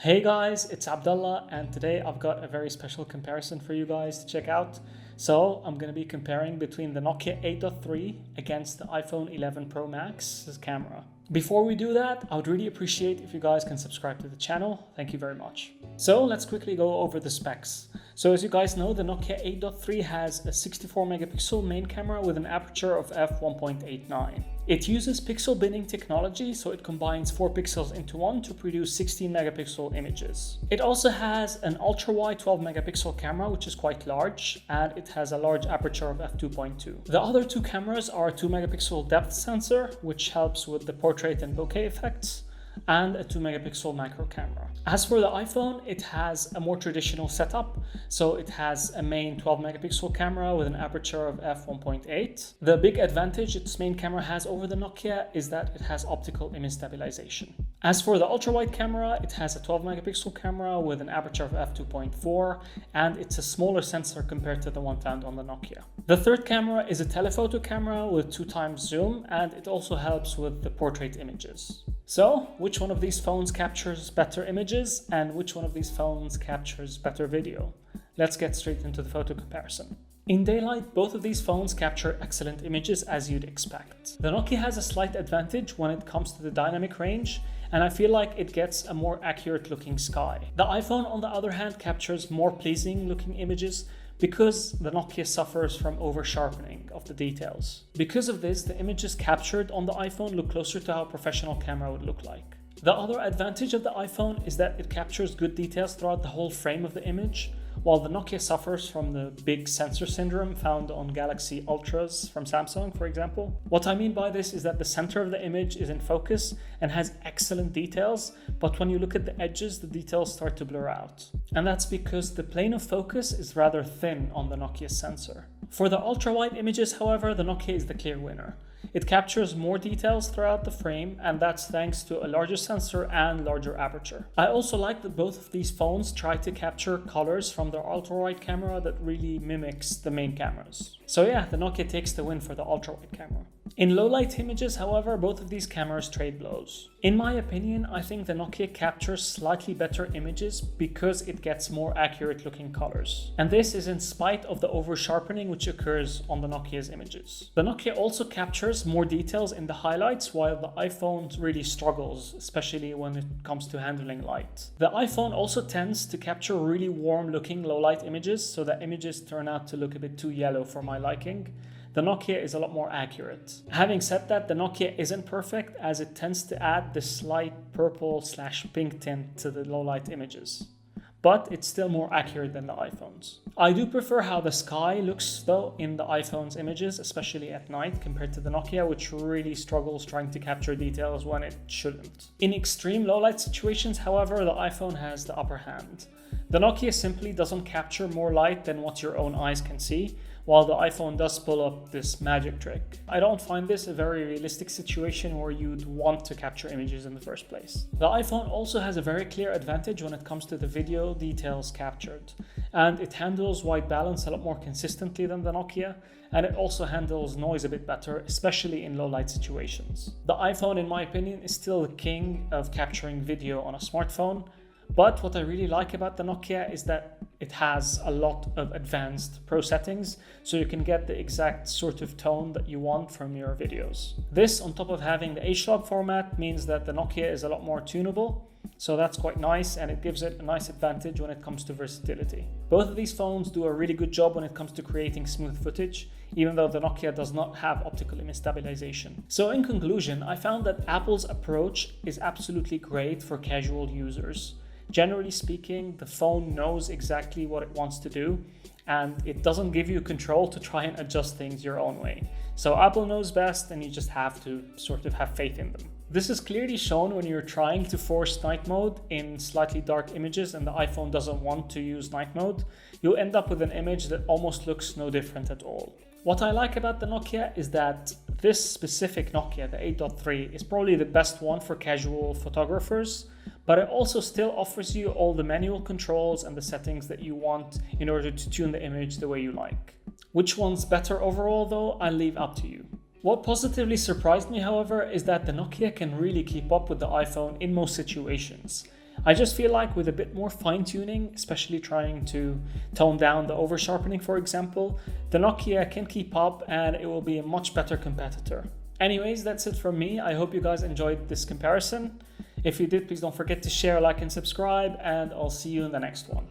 Hey guys, it's Abdullah, and today I've got a very special comparison for you guys to check out. So I'm going to be comparing between the Nokia 8.3 against the iPhone 11 Pro Max's camera. Before we do that, I would really appreciate if you guys can subscribe to the channel. Thank you very much. So let's quickly go over the specs. So as you guys know, the Nokia 8.3 has a 64 megapixel main camera with an aperture of f1.89. It uses pixel binning technology, so it combines 4 pixels into one to produce 16 megapixel images. It also has an ultra-wide 12 megapixel camera, which is quite large, and it has a large aperture of f2.2. The other two cameras are a 2 megapixel depth sensor, which helps with the portrait and bokeh effects, and a 2 megapixel macro camera. As for the iPhone, it has a more traditional setup, so it has a main 12 megapixel camera with an aperture of f1.8. The big advantage its main camera has over the Nokia is that it has optical image stabilization. As for the ultra-wide camera, it has a 12 megapixel camera with an aperture of f2.4, and it's a smaller sensor compared to the one found on the Nokia. The third camera is a telephoto camera with 2x zoom, and it also helps with the portrait images. So, which one of these phones captures better images and which one of these phones captures better video? Let's get straight into the photo comparison. In daylight, both of these phones capture excellent images as you'd expect. The Nokia has a slight advantage when it comes to the dynamic range, and I feel like it gets a more accurate looking sky. The iPhone, on the other hand, captures more pleasing looking images because the Nokia suffers from over-sharpening of the details. Because of this, the images captured on the iPhone look closer to how a professional camera would look like. The other advantage of the iPhone is that it captures good details throughout the whole frame of the image, while the Nokia suffers from the big sensor syndrome found on Galaxy Ultras from Samsung, for example. What I mean by this is that the center of the image is in focus and has excellent details, but when you look at the edges, the details start to blur out. And that's because the plane of focus is rather thin on the Nokia sensor. For the ultra-wide images, however, the Nokia is the clear winner. It captures more details throughout the frame, and that's thanks to a larger sensor and larger aperture. I also like that both of these phones try to capture colors from their ultra-wide camera that really mimics the main cameras. So yeah, the Nokia takes the win for the ultra-wide camera. In low-light images, however, both of these cameras trade blows. In my opinion, I think the Nokia captures slightly better images because it gets more accurate looking colors. And this is in spite of the over-sharpening which occurs on the Nokia's images. The Nokia also captures more details in the highlights, while the iPhone really struggles, especially when it comes to handling light. The iPhone also tends to capture really warm looking low-light images, so that images turn out to look a bit too yellow for my liking. The Nokia is a lot more accurate. Having said that, the Nokia isn't perfect as it tends to add this slight purple/pink tint to the low light images. But it's still more accurate than the iPhones. I do prefer how the sky looks though in the iPhone's images, especially at night, compared to the Nokia, which really struggles trying to capture details when it shouldn't. In extreme low light situations, however, the iPhone has the upper hand. The Nokia simply doesn't capture more light than what your own eyes can see, while the iPhone does pull up this magic trick. I don't find this a very realistic situation where you'd want to capture images in the first place. The iPhone also has a very clear advantage when it comes to the video details captured, and it handles white balance a lot more consistently than the Nokia, and it also handles noise a bit better, especially in low light situations. The iPhone, in my opinion, is still the king of capturing video on a smartphone, but what I really like about the Nokia is that it has a lot of advanced pro settings, so you can get the exact sort of tone that you want from your videos. This, on top of having the H-log format, means that the Nokia is a lot more tunable, so that's quite nice, and it gives it a nice advantage when it comes to versatility. Both of these phones do a really good job when it comes to creating smooth footage, even though the Nokia does not have optical image stabilization. So in conclusion, I found that Apple's approach is absolutely great for casual users. Generally speaking, the phone knows exactly what it wants to do, and it doesn't give you control to try and adjust things your own way. So Apple knows best, and you just have to sort of have faith in them. This is clearly shown when you're trying to force night mode in slightly dark images and the iPhone doesn't want to use night mode. You'll end up with an image that almost looks no different at all. What I like about the Nokia is that this specific Nokia, the 8.3, is probably the best one for casual photographers, but it also still offers you all the manual controls and the settings that you want in order to tune the image the way you like. Which one's better overall though, I'll leave up to you. What positively surprised me, however, is that the Nokia can really keep up with the iPhone in most situations. I just feel like with a bit more fine tuning, especially trying to tone down the over sharpening, for example, the Nokia can keep up and it will be a much better competitor. Anyways, that's it from me. I hope you guys enjoyed this comparison. If you did, please don't forget to share, like, and subscribe, and I'll see you in the next one.